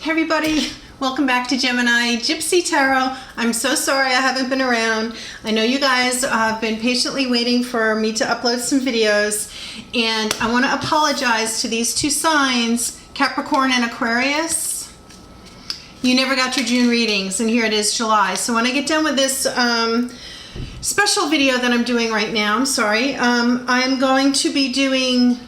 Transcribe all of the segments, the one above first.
Hey everybody, welcome back to Gemini Gypsy Tarot. I'm so sorry I haven't been around. I know you guys have been patiently waiting for me to upload some videos, and I want to apologize to these two signs, Capricorn and Aquarius. You never got your June readings, and here it is July. So when I get done with this special video that I'm doing right now, I'm going to be doing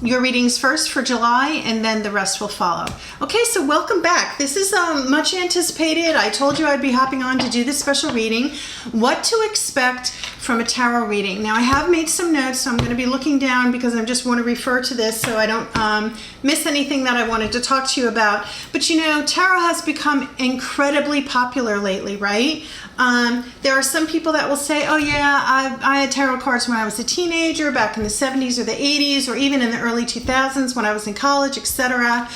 your readings first for July, and then the rest will follow. Okay, so welcome back. This is much anticipated. I told you I'd be hopping on to do this special reading. What to expect from a tarot reading. Now I have made some notes, so I'm going to be looking down because I just want to refer to this so I don't miss anything that I wanted to talk to you about. But you know, tarot has become incredibly popular lately, right? There are some people that will say, oh yeah, I had tarot cards when I was a teenager, back in the 70s or the 80s, or even in the early 2000s when I was in college, etc.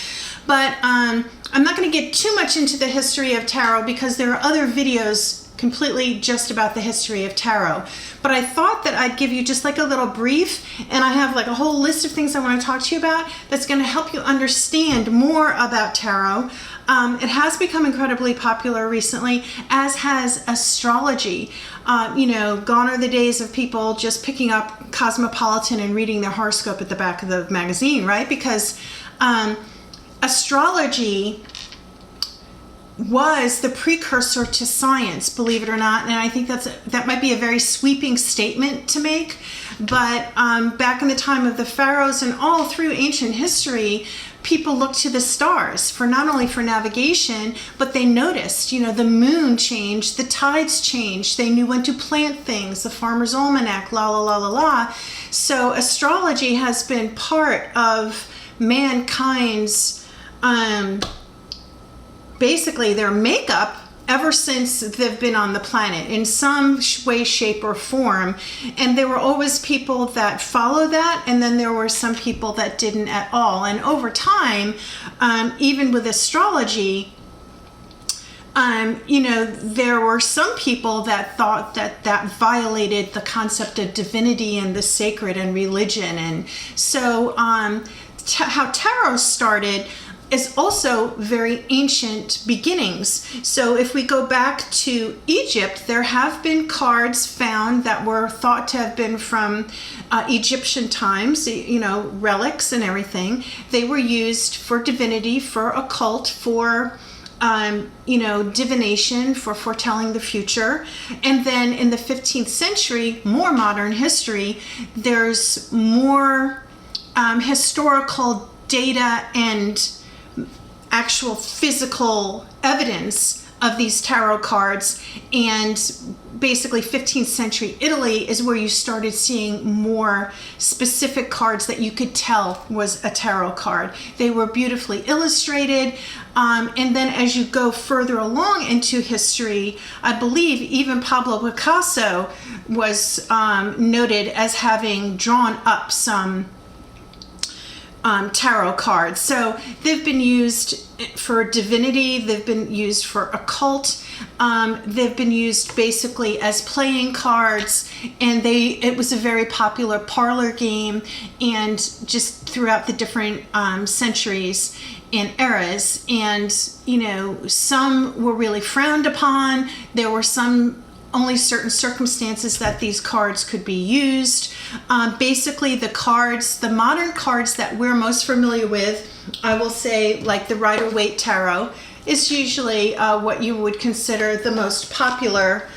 But I'm not going to get too much into the history of tarot because there are other videos completely just about the history of tarot. But I thought that I'd give you just like a little brief, and I have like a whole list of things I want to talk to you about that's going to help you understand more about tarot. It has become incredibly popular recently, as has astrology. You know, gone are the days of people just picking up Cosmopolitan and reading their horoscope at the back of the magazine, right? Because astrology was the precursor to science, believe it or not, and I think that might be a very sweeping statement to make, but back in the time of the pharaohs and all through ancient history, people looked to the stars for not only for navigation, but they noticed, you know, the moon changed, the tides changed, they knew when to plant things, the farmer's almanac, la la la la la. So astrology has been part of mankind's basically their makeup ever since they've been on the planet in some way, shape, or form. And there were always people that followed that, and then there were some people that didn't at all. And over time, even with astrology, you know, there were some people that thought that that violated the concept of divinity and the sacred and religion. And so how tarot started is also very ancient beginnings. So if we go back to Egypt, there have been cards found that were thought to have been from Egyptian times, you know, relics and everything. They were used for divinity, for occult, for you know, divination, for foretelling the future. And then in the 15th century, more modern history, there's more historical data and actual physical evidence of these tarot cards, and basically 15th century Italy is where you started seeing more specific cards that you could tell was a tarot card. They were beautifully illustrated, and then as you go further along into history, I believe even Pablo Picasso was noted as having drawn up some tarot cards. So they've been used for divinity, they've been used for occult, they've been used basically as playing cards, and it was a very popular parlor game, and just throughout the different centuries and eras. And you know, some were really frowned upon. There were some only certain circumstances that these cards could be used. Basically the cards, the modern cards that we're most familiar with, I will say, like the Rider-Waite Tarot is usually what you would consider the most popular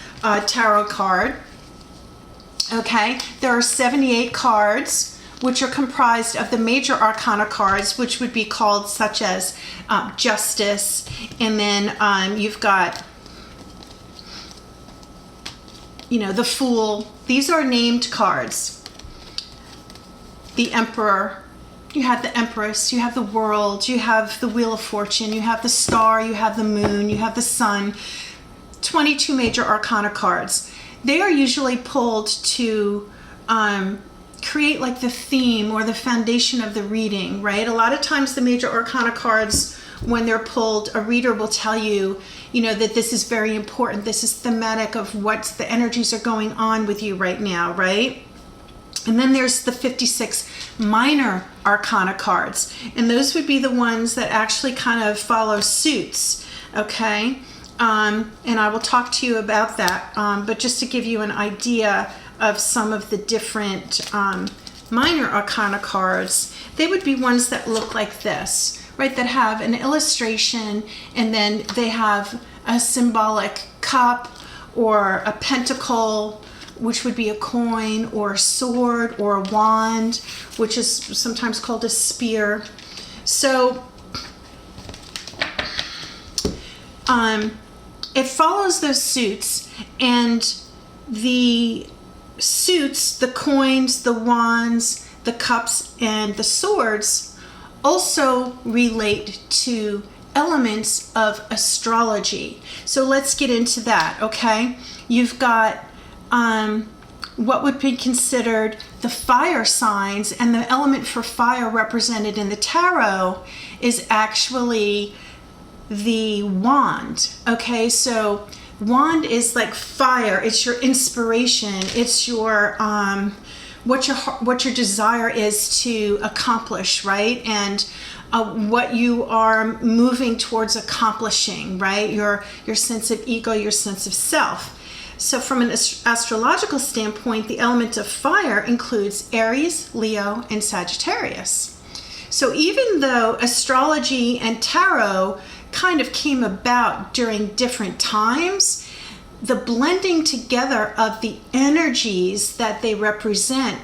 tarot card. Okay, there are 78 cards, which are comprised of the major arcana cards, which would be called such as Justice, and then you've got, you know, the Fool. These are named cards. The Emperor, you have the Empress, you have the World, you have the Wheel of Fortune, you have the Star, you have the Moon, you have the Sun. 22 major arcana cards. They are usually pulled to create like the theme or the foundation of the reading, right? A lot of times the major arcana cards, when they're pulled, a reader will tell you, you know, that this is very important. This is thematic of what the energies are going on with you right now, right? And then there's the 56 minor arcana cards. And those would be the ones that actually kind of follow suits, okay? And I will talk to you about that. But just to give you an idea of some of the different minor arcana cards, they would be ones that look like this, right? That have an illustration, and then they have a symbolic cup or a pentacle, which would be a coin, or a sword, or a wand, which is sometimes called a spear. So it follows those suits, and the suits, the coins, the wands, the cups, and the swords also relate to elements of astrology. So let's get into that, okay? You've got what would be considered the fire signs, and the element for fire represented in the tarot is actually the wand. Okay, so wand is like fire. It's your inspiration. It's your what your desire is to accomplish, right? And what you are moving towards accomplishing, right? Your sense of ego, your sense of self. So from an astrological standpoint, the element of fire includes Aries, Leo, and Sagittarius. So even though astrology and tarot kind of came about during different times, the blending together of the energies that they represent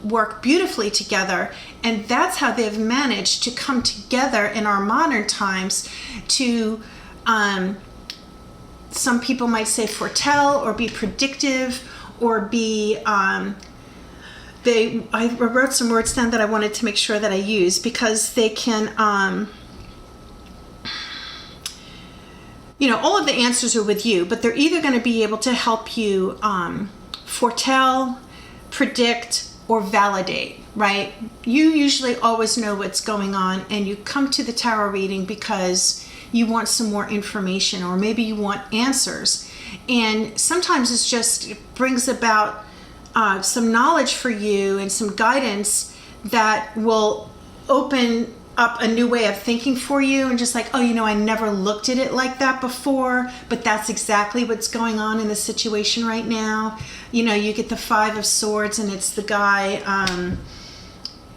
work beautifully together, and that's how they've managed to come together in our modern times to some people might say foretell, or be predictive, or be I wrote some words down that I wanted to make sure that I use, because they can all of the answers are with you, but they're either going to be able to help you foretell, predict, or validate, right? You usually always know what's going on, and you come to the tarot reading because you want some more information, or maybe you want answers. And sometimes it brings about some knowledge for you and some guidance that will open up a new way of thinking for you, and just like, oh, I never looked at it like that before, but that's exactly what's going on in the situation right now. You get the Five of Swords, and it's the guy,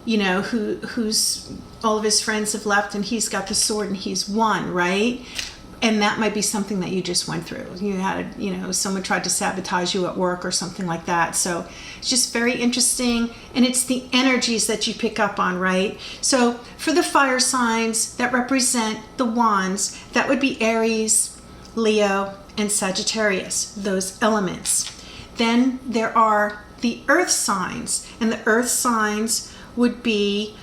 who's all of his friends have left, and he's got the sword, and he's won, right? And that might be something that you just went through. You had, someone tried to sabotage you at work or something like that. So it's just very interesting. And it's the energies that you pick up on, right? So for the fire signs that represent the wands, that would be Aries, Leo, and Sagittarius, those elements. Then there are the earth signs, and the earth signs would be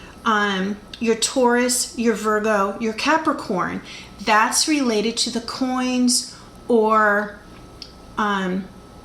your Taurus, your Virgo, your Capricorn. That's related to the coins or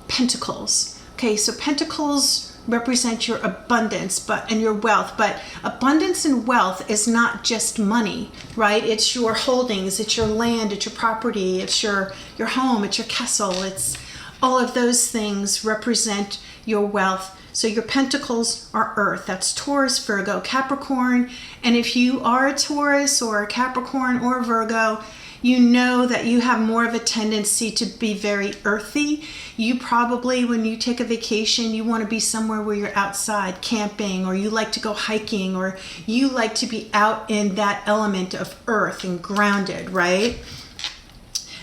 pentacles. Okay, so pentacles represent your abundance and your wealth, but abundance and wealth is not just money, right? It's your holdings, it's your land, it's your property, it's your home, it's your castle, it's all of those things represent your wealth. So your pentacles are earth. That's Taurus, Virgo, Capricorn. And if you are a Taurus or a Capricorn or a Virgo, you know that you have more of a tendency to be very earthy. You probably, when you take a vacation, you want to be somewhere where you're outside camping, or you like to go hiking, or you like to be out in that element of earth and grounded, right?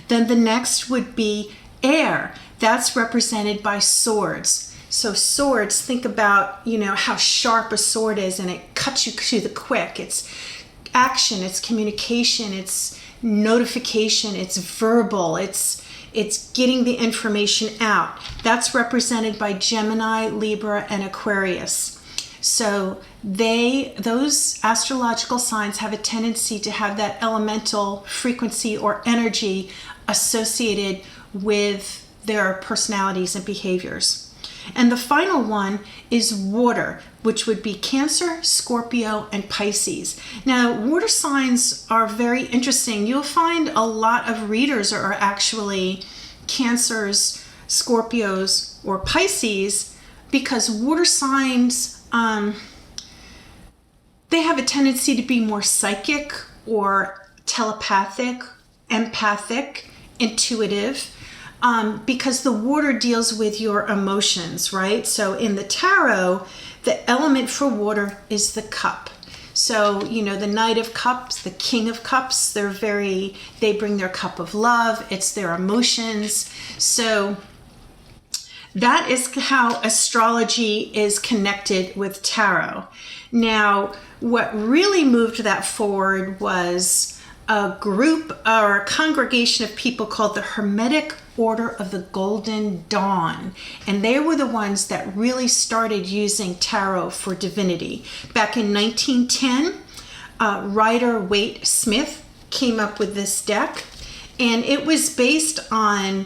Then the next would be air. That's represented by swords. So swords, think about, how sharp a sword is, and it cuts you to the quick. It's action, it's communication, it's notification, it's verbal, it's getting the information out. That's represented by Gemini, Libra, and Aquarius. So those astrological signs have a tendency to have that elemental frequency or energy associated with their personalities and behaviors. And the final one is water, which would be Cancer, Scorpio, and Pisces. Now, water signs are very interesting. You'll find a lot of readers are actually Cancers, Scorpios, or Pisces, because water signs, they have a tendency to be more psychic or telepathic, empathic, intuitive, because the water deals with your emotions, right? So in the tarot, the element for water is the cup. So, you know, the Knight of Cups, the King of Cups, they bring their cup of love. It's their emotions. So that is how astrology is connected with tarot. Now, what really moved that forward was a group or a congregation of people called the Hermetic Order of the Golden Dawn. And they were the ones that really started using tarot for divinity. Back in 1910, Rider-Waite Smith came up with this deck. And it was based on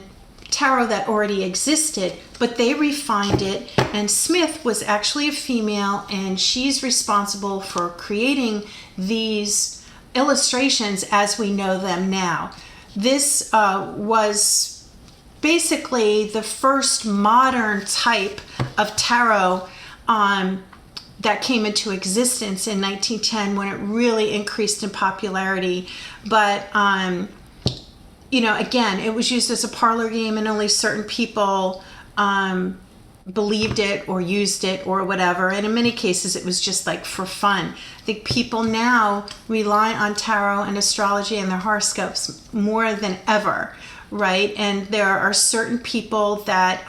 tarot that already existed, but they refined it. And Smith was actually a female, and she's responsible for creating these illustrations as we know them now. This was basically the first modern type of tarot that came into existence in 1910, when it really increased in popularity. But you know, again, it was used as a parlor game, and only certain people believed it or used it or whatever. And in many cases, it was just like for fun. I think people now rely on tarot and astrology and their horoscopes more than ever, right? And there are certain people that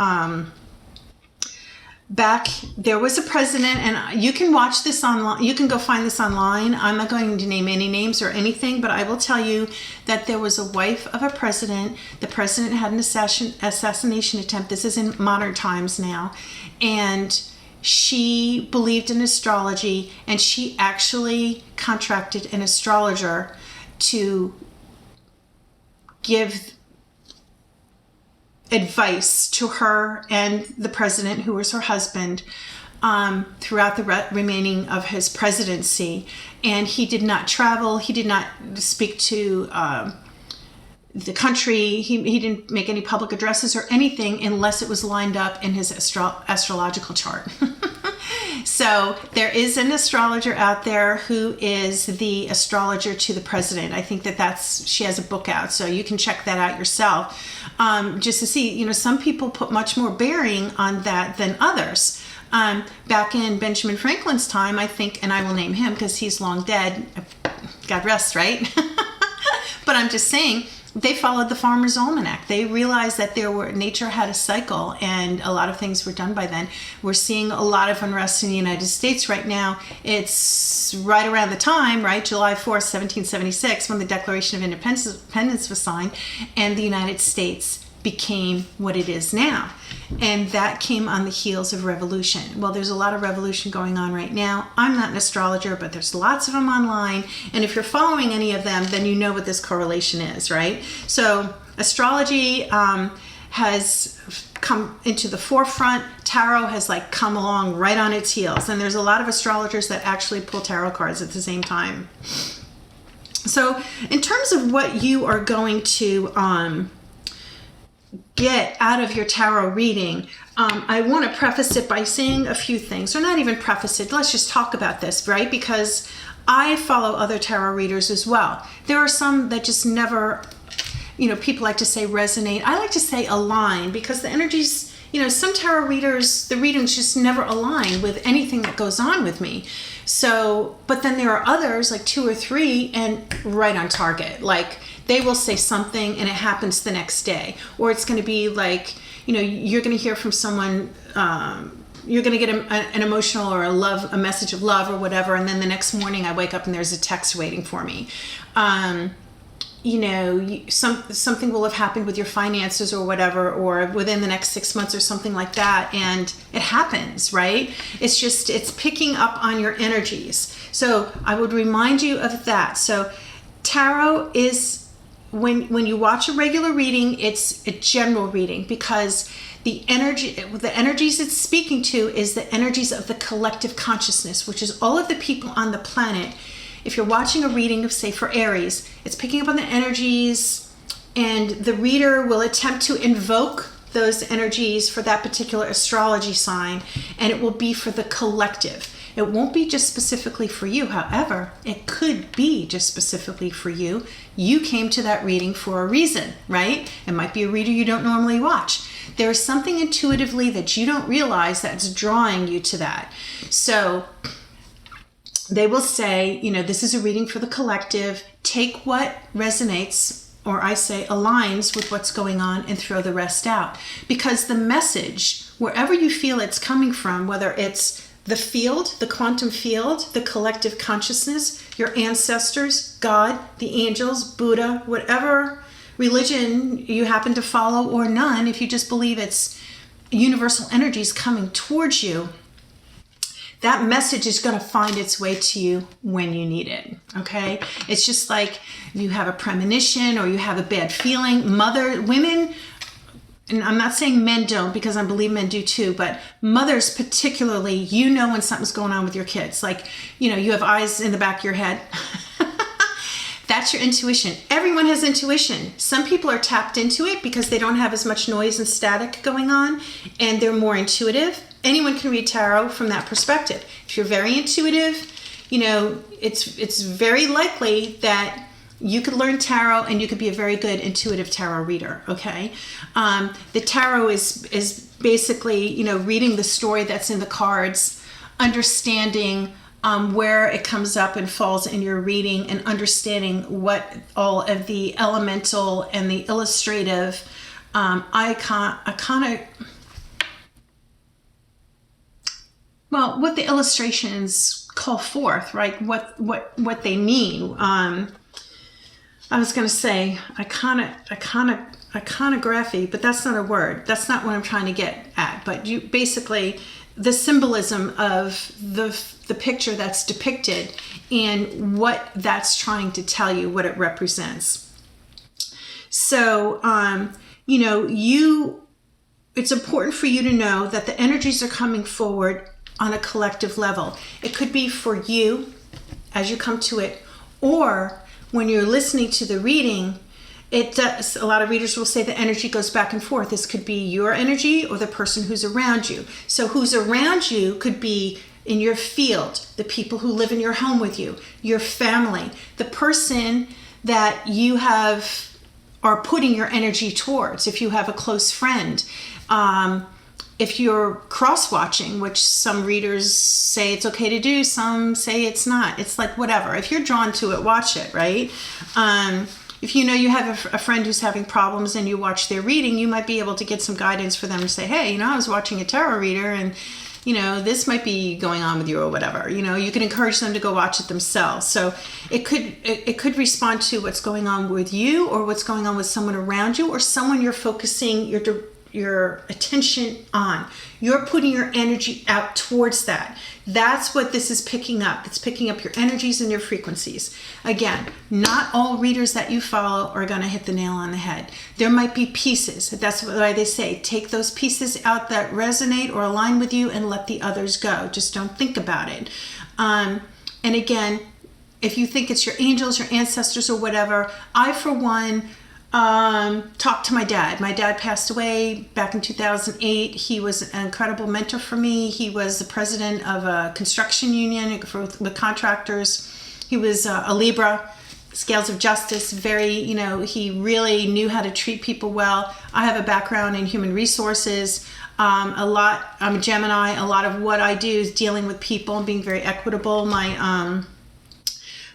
there was a president, and you can watch this online. You can go find this online. I'm not going to name any names or anything, but I will tell you that there was a wife of a president. The president had an assassination attempt. This is in modern times now. And she believed in astrology, and she actually contracted an astrologer to give advice to her and the president, who was her husband, throughout the remaining of his presidency. And he did not travel. He did not speak to the country. He didn't make any public addresses or anything unless it was lined up in his astrological chart. So there is an astrologer out there who is the astrologer to the president. I think she has a book out, so you can check that out yourself, just to see, you know, some people put much more bearing on that than others. Back in Benjamin Franklin's time, I think, and I will name him because he's long dead, God rest, right? But I'm just saying, they followed the Farmer's Almanac. They realized that nature had a cycle, and a lot of things were done by then. We're seeing a lot of unrest in the United States right now. It's right around the time, right, July 4th, 1776, when the Declaration of Independence was signed, and the United States became what it is now. And that came on the heels of revolution. Well, there's a lot of revolution going on right now. I'm not an astrologer, but there's lots of them online. And if you're following any of them, then you know what this correlation is, right? So astrology has come into the forefront. Tarot has come along right on its heels. And there's a lot of astrologers that actually pull tarot cards at the same time. So in terms of what you are going to get out of your tarot reading, I want to preface it by saying a few things, or not even preface it. Let's just talk about this, right? Because I follow other tarot readers as well. There are some that just never, you know, people like to say resonate. I like to say align, because the energies, you know, some tarot readers, the readings just never align with anything that goes on with me. So, but then there are others, like 2 or 3, and right on target. Like, they will say something and it happens the next day. Or it's going to be like, you know, you're going to hear from someone, you're going to get an emotional or a message of love or whatever, and then the next morning I wake up and there's a text waiting for me. You know, something will have happened with your finances or whatever, or within the next 6 months or something like that, and it happens, right? It's picking up on your energies. So I would remind you of that. So tarot is, when you watch a regular reading, it's a general reading, because the energies it's speaking to is the energies of the collective consciousness, which is all of the people on the planet. If you're watching a reading of, say, for Aries, it's picking up on the energies, and the reader will attempt to invoke those energies for that particular astrology sign, and it will be for the collective. It won't be just specifically for you. However, it could be just specifically for you. You came to that reading for a reason, right? It might be a reader you don't normally watch. There's something intuitively that you don't realize that's drawing you to that. So they will say, you know, this is a reading for the collective. Take what resonates, or I say aligns with what's going on, and throw the rest out. Because the message, wherever you feel it's coming from, whether it's the field, the quantum field, the collective consciousness, your ancestors, God, the angels, Buddha, whatever religion you happen to follow or none, if you just believe it's universal energies coming towards you, that message is going to find its way to you when you need it, okay? It's just like you have a premonition or you have a bad feeling. Women, and I'm not saying men don't, because I believe men do too, but mothers particularly, you know when something's going on with your kids. Like, you know, you have eyes in the back of your head. That's your intuition. Everyone has intuition. Some people are tapped into it because they don't have as much noise and static going on, and they're more intuitive. Anyone can read tarot from that perspective. If you're very intuitive, you know, it's very likely that you could learn tarot and you could be a very good intuitive tarot reader, okay? The tarot is basically, you know, reading the story that's in the cards, understanding where it comes up and falls in your reading, and understanding what all of the elemental and the illustrative what the illustrations call forth, right? What they mean. I was going to say iconography, but that's not a word. That's not what I'm trying to get at. But you basically, the symbolism of the picture that's depicted and what that's trying to tell you, what it represents. So, you know, it's important for you to know that the energies are coming forward on a collective level. It could be for you as you come to it, or when you're listening to the reading, it does. A lot of readers will say the energy goes back and forth. This could be your energy or the person who's around you. So who's around you could be in your field, the people who live in your home with you, your family, the person that you are putting your energy towards. If you have a close friend, if you're cross-watching, which some readers say it's okay to do, some say it's not. It's like whatever. If you're drawn to it, watch it, right? If you know you have a friend who's having problems and you watch their reading, you might be able to get some guidance for them to say, hey, you know, I was watching a tarot reader and, you know, this might be going on with you or whatever. You know, you can encourage them to go watch it themselves. So it could respond to what's going on with you, or what's going on with someone around you, or someone you're focusing your attention on. You're putting your energy out towards that. That's what this is picking up. It's picking up your energies and your frequencies. Again, not all readers that you follow are going to hit the nail on the head. There might be pieces. That's why they say, take those pieces out that resonate or align with you and let the others go. Just don't think about it. And again, if you think it's your angels, your ancestors, or whatever, I, for one, talked to my dad. My dad passed away back in 2008. He was an incredible mentor for me. He was the president of a construction union with contractors. He was a Libra, scales of justice, very, you know, he really knew how to treat people well. I have a background in human resources. I'm a Gemini. A lot of what I do is dealing with people and being very equitable.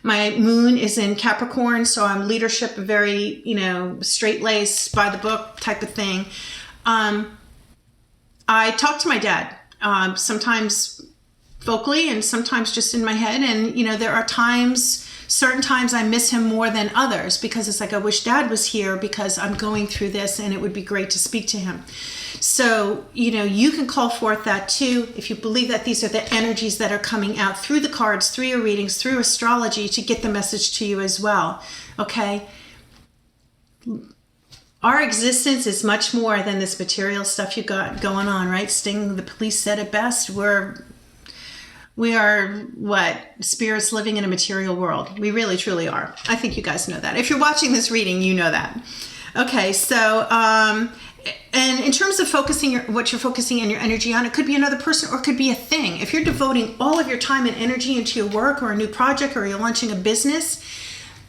My moon is in Capricorn, so I'm leadership, very, you know, straight-laced, by the book type of thing. I talk to my dad, sometimes vocally and sometimes just in my head. And, you know, there are certain times I miss him more than others, because it's like, I wish Dad was here because I'm going through this and it would be great to speak to him. So, you know, you can call forth that too, if you believe that these are the energies that are coming out through the cards, through your readings, through astrology, to get the message to you as well. Okay? Our existence is much more than this material stuff you got going on, right? Sting, the police said it best. We are what? Spirits living in a material world. We really, truly are. I think you guys know that. If you're watching this reading, you know that. Okay, so And in terms of focusing what you're focusing in your energy on, it could be another person or it could be a thing. If you're devoting all of your time and energy into your work or a new project or you're launching a business,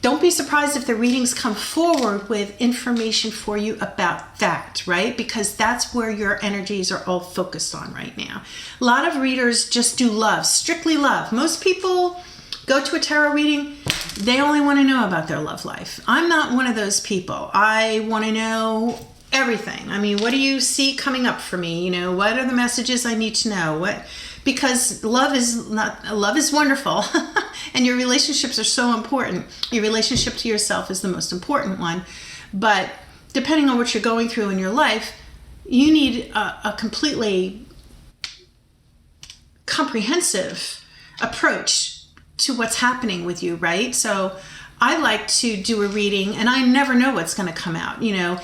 don't be surprised if the readings come forward with information for you about that, right? Because that's where your energies are all focused on right now. A lot of readers just do love, strictly love. Most people go to a tarot reading, they only want to know about their love life. I'm not one of those people. I want to know everything. I mean, what do you see coming up for me? You know, what are the messages I need to know? Because love is wonderful and your relationships are so important. Your relationship to yourself is the most important one. But depending on what you're going through in your life, you need a completely comprehensive approach to what's happening with you, right? So I like to do a reading and I never know what's going to come out, you know.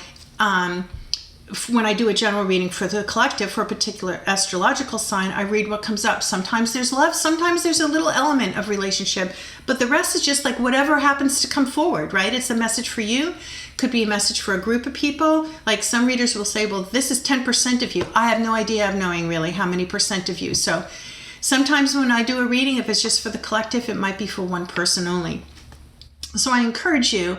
When I do a general reading for the collective for a particular astrological sign, I read what comes up. Sometimes there's love, sometimes there's a little element of relationship, but the rest is just like whatever happens to come forward, right? It's a message for you. Could be a message for a group of people. Like some readers will say, well, this is 10% of you. I have no idea of knowing really how many percent of you. So sometimes when I do a reading, if it's just for the collective, it might be for one person only. So I encourage you,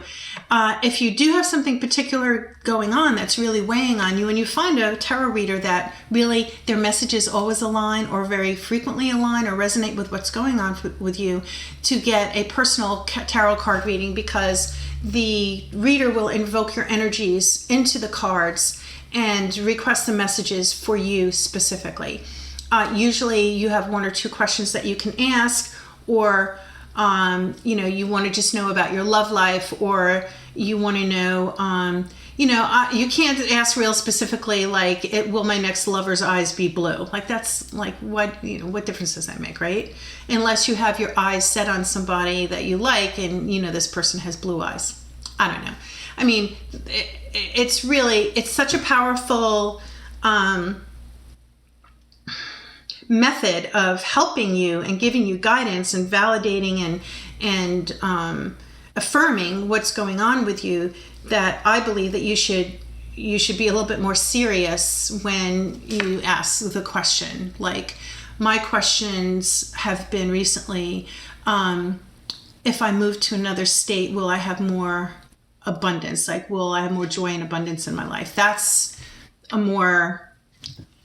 if you do have something particular going on that's really weighing on you and you find a tarot reader that really their messages always align or very frequently align or resonate with what's going on with you, to get a personal tarot card reading, because the reader will invoke your energies into the cards and request the messages for you specifically. Usually you have one or two questions that you can ask, or you know, you want to just know about your love life, or you want to know, you can't ask real specifically, like, will my next lover's eyes be blue? Like, that's like, what difference does that make, right? Unless you have your eyes set on somebody that you like and, you know, this person has blue eyes. I don't know. I mean, it's such a powerful, method of helping you and giving you guidance and validating and affirming what's going on with you, that I believe that you should be a little bit more serious when you ask the question. Like, my questions have been recently, if I move to another state, will I have more abundance? Like, will I have more joy and abundance in my life? That's a more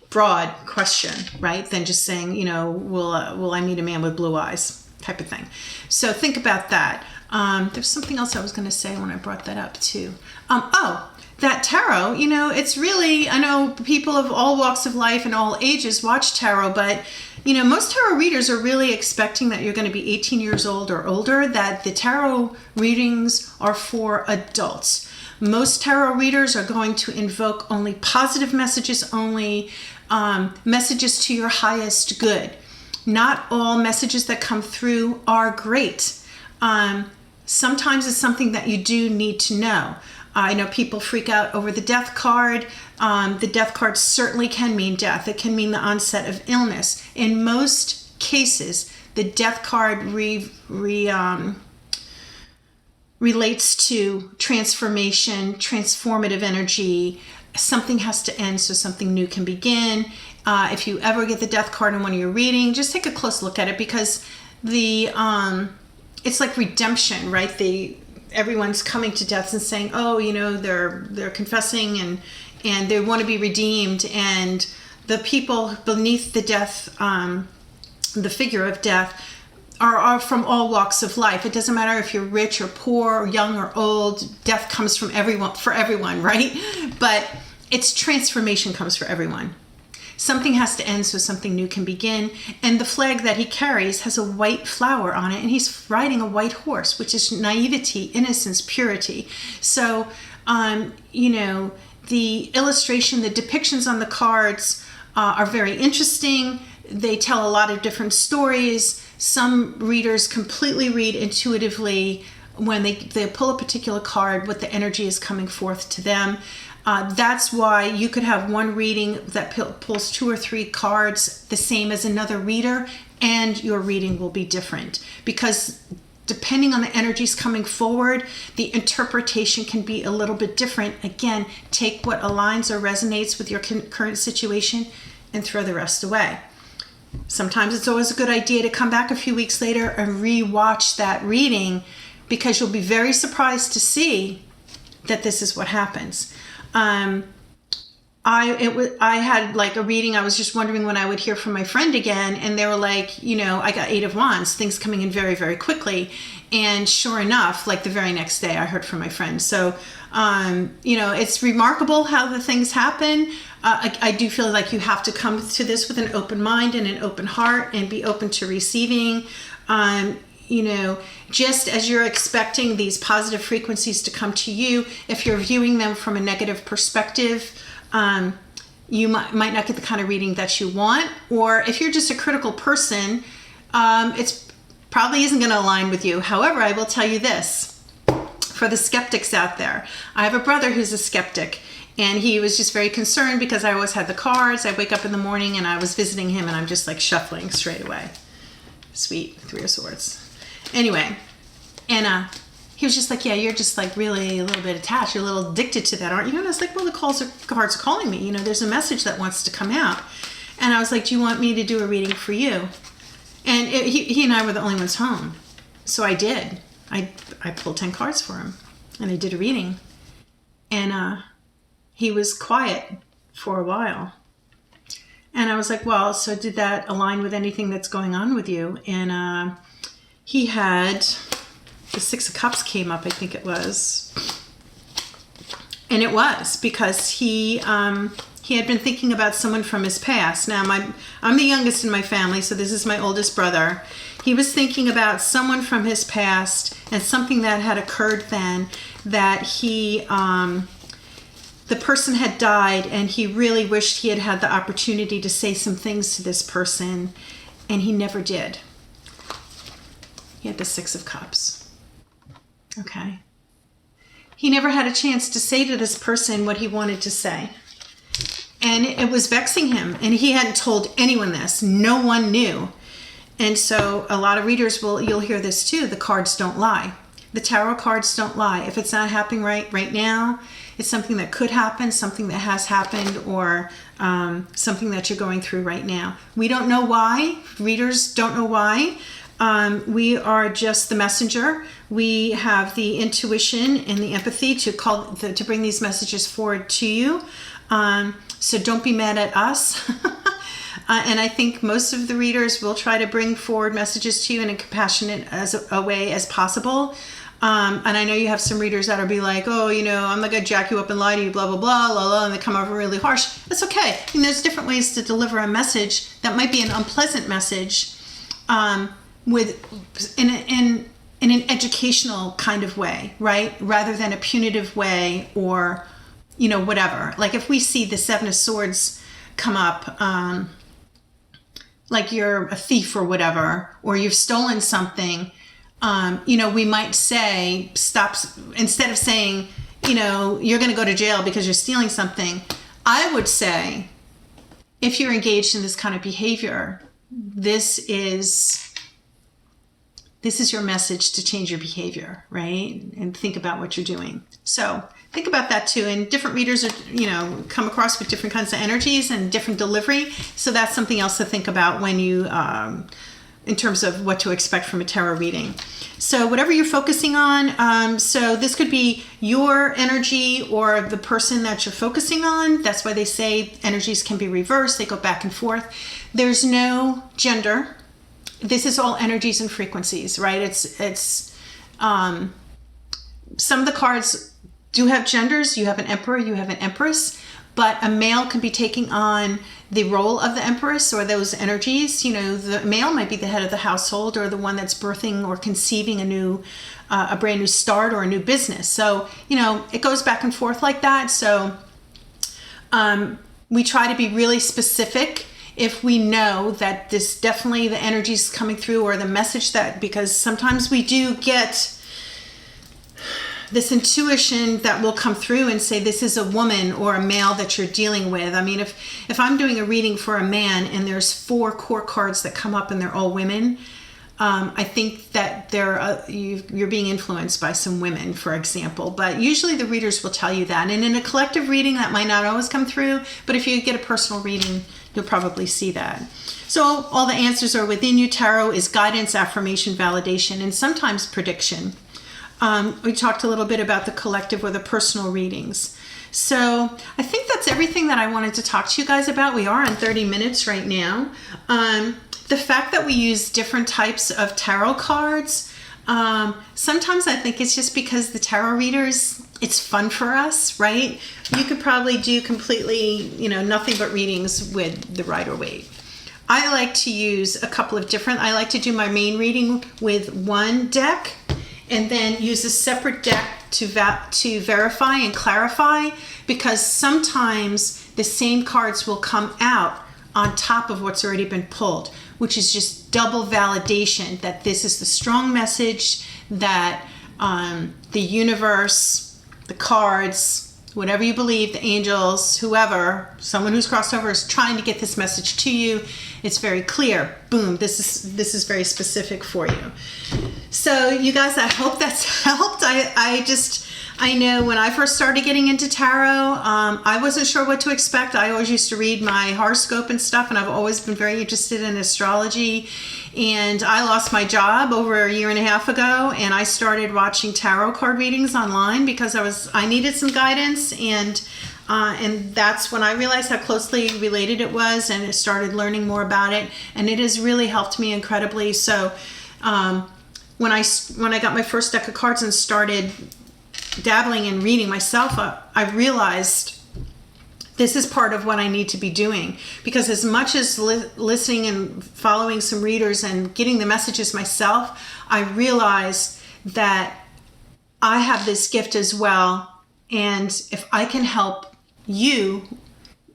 broad question, right, than just saying, you know, will I meet a man with blue eyes type of thing. So think about that. There's something else I was going to say when I brought that up too. That tarot, you know, it's really, I know people of all walks of life and all ages watch tarot, but, you know, most tarot readers are really expecting that you're going to be 18 years old or older, that the tarot readings are for adults. Most tarot readers are going to invoke only positive messages, only messages to your highest good. Not all messages that come through are great. Sometimes it's something that you do need to know. I know people freak out over the death card. The death card certainly can mean death. It can mean the onset of illness. In most cases, the death card relates to transformation, transformative energy. Something has to end so something new can begin. If you ever get the death card in one of your readings, just take a close look at it, because it's like redemption, right? Everyone's coming to death and saying, oh, you know, they're confessing and they want to be redeemed, and the people beneath the death, the figure of death, are from all walks of life. It doesn't matter if you're rich or poor or young or old. Death comes from everyone, for everyone, right? But its transformation comes for everyone. Something has to end so something new can begin. And the flag that he carries has a white flower on it, and he's riding a white horse, which is naivety, innocence, purity. So, you know, the illustration, the depictions on the cards are very interesting. They tell a lot of different stories. Some readers completely read intuitively when they pull a particular card, what the energy is coming forth to them. That's why you could have one reading that pulls 2 or 3 cards the same as another reader, and your reading will be different, because depending on the energies coming forward, the interpretation can be a little bit different. Again, take what aligns or resonates with your current situation and throw the rest away. Sometimes it's always a good idea to come back a few weeks later and re-watch that reading, because you'll be very surprised to see that this is what happens. I had like a reading. I was just wondering when I would hear from my friend again, and they were like, you know, I got 8 of Wands, things coming in very, very quickly. And sure enough, like the very next day I heard from my friend. So, you know, it's remarkable how the things happen. I do feel like you have to come to this with an open mind and an open heart and be open to receiving. You know, just as you're expecting these positive frequencies to come to you, if you're viewing them from a negative perspective, you might not get the kind of reading that you want. Or if you're just a critical person, it's probably isn't going to align with you. However, I will tell you this, for the skeptics out there, I have a brother who's a skeptic, and he was just very concerned because I always had the cards. I wake up in the morning and I was visiting him and I'm just like shuffling straight away. Sweet, 3 of Swords. Anyway, and he was just like, yeah, you're just like really a little bit attached. You're a little addicted to that, aren't you? And I was like, well, the cards are calling me. You know, there's a message that wants to come out. And I was like, do you want me to do a reading for you? And he and I were the only ones home. So I did. I pulled 10 cards for him and I did a reading. And he was quiet for a while. And I was like, well, so did that align with anything that's going on with you? And he had the 6 of Cups came up, I think it was. And it was because he had been thinking about someone from his past. Now, I'm the youngest in my family, so this is my oldest brother. He was thinking about someone from his past and something that had occurred then, that the person had died, and he really wished he had had the opportunity to say some things to this person, and he never did. He had the 6 of Cups. Okay. He never had a chance to say to this person what he wanted to say. And it was vexing him. And he hadn't told anyone this. No one knew. And so a lot of readers you'll hear this too. The cards don't lie. The tarot cards don't lie. If it's not happening right now, it's something that could happen, something that has happened, or something that you're going through right now. We don't know why. Readers don't know why. We are just the messenger. We have the intuition and the empathy to bring these messages forward to you. So don't be mad at us. And I think most of the readers will try to bring forward messages to you in a compassionate a way as possible. And I know you have some readers that'll be like, oh, you know, I'm not going to jack you up and lie to you, blah, blah, blah, blah, blah, and they come over really harsh. That's okay. I mean, there's different ways to deliver a message that might be an unpleasant message, in an educational kind of way, right? Rather than a punitive way, or, you know, whatever. Like if we see the 7 of Swords come up, like you're a thief or whatever, or you've stolen something, you know, we might say, stop, instead of saying, you know, you're going to go to jail because you're stealing something. I would say, if you're engaged in this kind of behavior, this is your message to change your behavior, right? And think about what you're doing. So think about that too. And different readers are, you know, come across with different kinds of energies and different delivery. So that's something else to think about when you, in terms of what to expect from a tarot reading. So whatever you're focusing on, so this could be your energy or the person that you're focusing on. That's why they say energies can be reversed. They go back and forth. There's no gender. This is all energies and frequencies, right? It's some of the cards do have genders. You have an emperor, you have an empress, but a male can be taking on the role of the empress or those energies. You know, the male might be the head of the household or the one that's birthing or conceiving a brand new start or a new business. So, you know, it goes back and forth like that. So we try to be really specific if we know that this definitely the energy is coming through, or the message that, because sometimes we do get this intuition that will come through and say this is a woman or a male that you're dealing with. I mean, if I'm doing a reading for a man and there's 4 core cards that come up and they're all women, I think that you're being influenced by some women, for example, but usually the readers will tell you that. And in a collective reading, that might not always come through, but if you get a personal reading, you'll probably see that. So all the answers are within you. Tarot is guidance, affirmation, validation, and sometimes prediction. We talked a little bit about the collective or the personal readings. So I think that's everything that I wanted to talk to you guys about. We are on 30 minutes right now. The fact that we use different types of tarot cards, sometimes I think it's just because the tarot readers, it's fun for us, right? You could probably do completely, nothing but readings with the Rider-Waite. I like to use a couple of different, I like to do my main reading with one deck and then use a separate deck to verify and clarify, because sometimes the same cards will come out on top of what's already been pulled, which is just double validation that this is the strong message that the universe, the cards, whatever you believe, the angels, whoever, someone who's crossed over is trying to get this message to you. It's very clear. Boom, this is very specific for you. So you guys, I hope that's helped. I know when I first started getting into tarot, I wasn't sure what to expect. I always used to read my horoscope and stuff, and I've always been very interested in astrology. And I lost my job over a year and a half ago, and I started watching tarot card readings online because I needed some guidance, and that's when I realized how closely related it was, and I started learning more about it, and it has really helped me incredibly. So when I got my first deck of cards and started dabbling in reading myself, I realized this is part of what I need to be doing, because as much as listening and following some readers and getting the messages myself, I realized that I have this gift as well. And if I can help you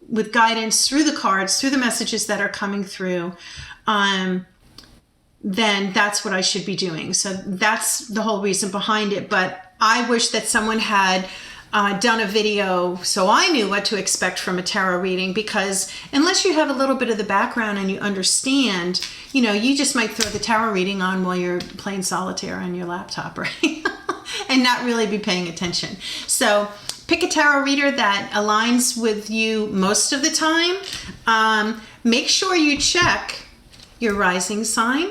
with guidance through the cards, through the messages that are coming through, then that's what I should be doing. So that's the whole reason behind it. But I wish that someone had done a video so I knew what to expect from a tarot reading, because unless you have a little bit of the background and you understand, you just might throw the tarot reading on while you're playing solitaire on your laptop, right? And not really be paying attention. So pick a tarot reader that aligns with you most of the time. Make sure you check your rising sign.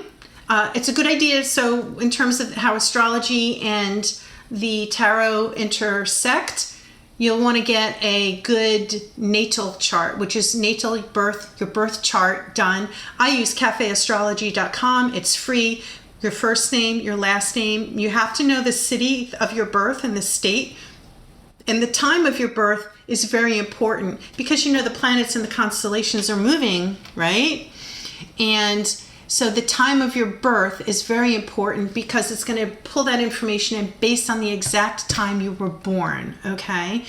It's a good idea. So in terms of how astrology and the tarot intersect, you'll want to get a good natal chart, which is natal birth, your birth chart done. I use cafeastrology.com. It's free. Your first name, your last name. You have to know the city of your birth and the state. And the time of your birth is very important, because the planets and the constellations are moving, right? And so the time of your birth is very important, because it's going to pull that information in based on the exact time you were born, okay?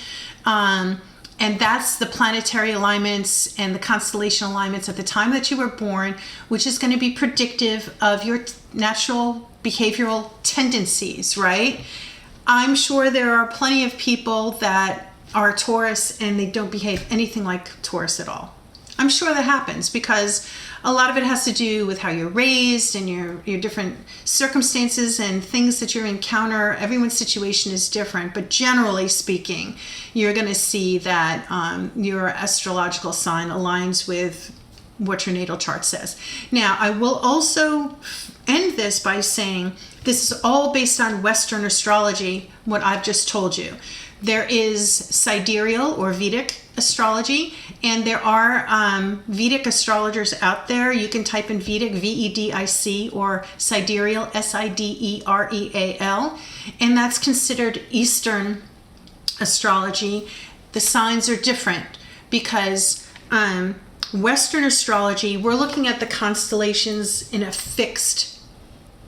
And that's the planetary alignments and the constellation alignments at the time that you were born, which is going to be predictive of your natural behavioral tendencies, right? I'm sure there are plenty of people that are Taurus and they don't behave anything like Taurus at all. I'm sure that happens, because a lot of it has to do with how you're raised and your different circumstances and things that you encounter. Everyone's situation is different, but generally speaking, you're going to see that your astrological sign aligns with what your natal chart says. Now, I will also end this by saying this is all based on Western astrology, what I've just told you. There is sidereal or Vedic astrology, and there are Vedic astrologers out there. You can type in Vedic, V-E-D-I-C, or sidereal, S-I-D-E-R-E-A-L, and that's considered Eastern astrology. The signs are different because Western astrology, we're looking at the constellations in a fixed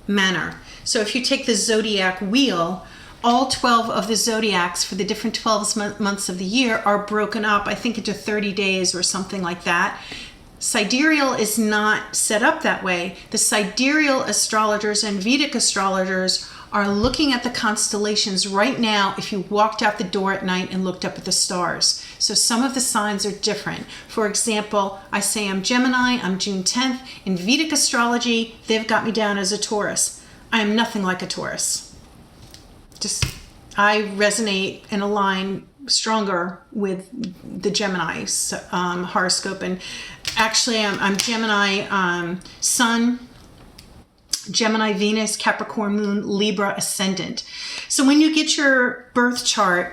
manner. So if you take the zodiac wheel, all 12 of the zodiacs for the different 12 months of the year are broken up, I think, into 30 days or something like that. Sidereal is not set up that way. The sidereal astrologers and Vedic astrologers are looking at the constellations right now if you walked out the door at night and looked up at the stars. So some of the signs are different. For example, I say I'm Gemini, I'm June 10th. In Vedic astrology, they've got me down as a Taurus. I am nothing like a Taurus. I resonate and align stronger with the Gemini horoscope. And actually, I'm Gemini Sun, Gemini Venus, Capricorn Moon, Libra Ascendant. So when you get your birth chart,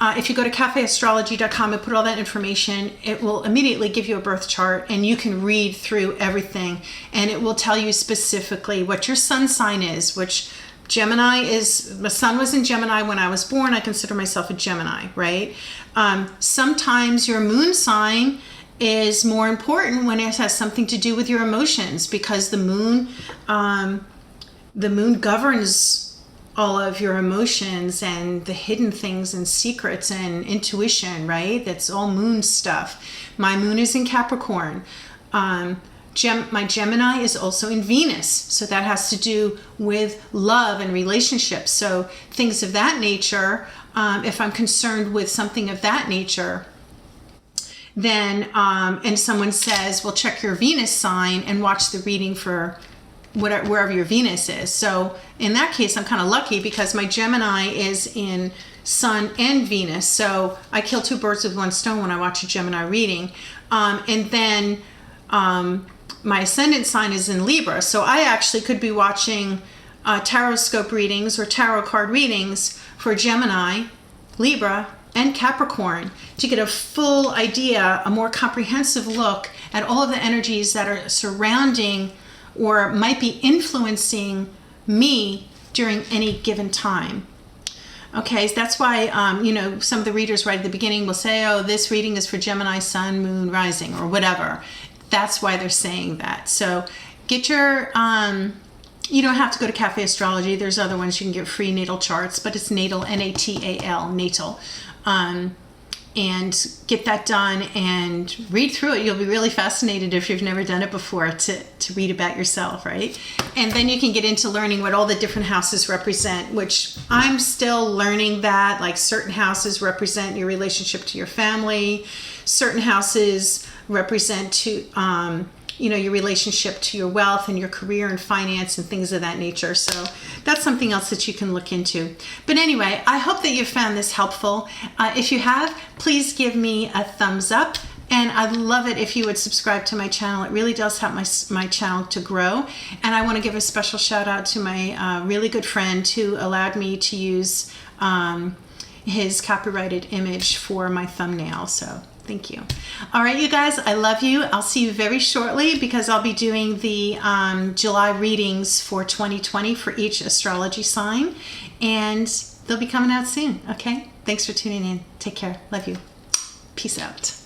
if you go to cafeastrology.com and put all that information, it will immediately give you a birth chart, and you can read through everything, and it will tell you specifically what your sun sign is, which Gemini is. My sun was in Gemini when I was born. I consider myself a Gemini, right? Sometimes your moon sign is more important when it has something to do with your emotions, because the moon governs all of your emotions and the hidden things and secrets and intuition, right? That's all moon stuff. My moon is in Capricorn. My Gemini is also in Venus. So that has to do with love and relationships. So things of that nature, if I'm concerned with something of that nature, then, and someone says, well, check your Venus sign and watch the reading for wherever your Venus is. So in that case, I'm kind of lucky because my Gemini is in Sun and Venus. So I kill two birds with one stone when I watch a Gemini reading. And then my ascendant sign is in Libra. So I actually could be watching tarot scope readings or tarot card readings for Gemini, Libra, and Capricorn to get a full idea, a more comprehensive look at all of the energies that are surrounding or might be influencing me during any given time. Okay, so that's why, some of the readers right at the beginning will say, oh, this reading is for Gemini, Sun, Moon, Rising, or whatever. That's why they're saying that. So get your, you don't have to go to Cafe Astrology. There's other ones you can get free natal charts, but it's natal, N-A-T-A-L, natal. And get that done and read through it. You'll be really fascinated if you've never done it before to read about yourself, right? And then you can get into learning what all the different houses represent, which I'm still learning that. Like certain houses represent your relationship to your family. Certain houses represent your relationship to your wealth and your career and finance and things of that nature. So that's something else that you can look into. But anyway, I hope that you found this helpful. If you have, please give me a thumbs up. And I'd love it if you would subscribe to my channel. It really does help my channel to grow. And I want to give a special shout out to my really good friend who allowed me to use his copyrighted image for my thumbnail. So thank you. All right, you guys, I love you. I'll see you very shortly because I'll be doing the July readings for 2020 for each astrology sign, and they'll be coming out soon, okay? Thanks for tuning in. Take care. Love you. Peace out.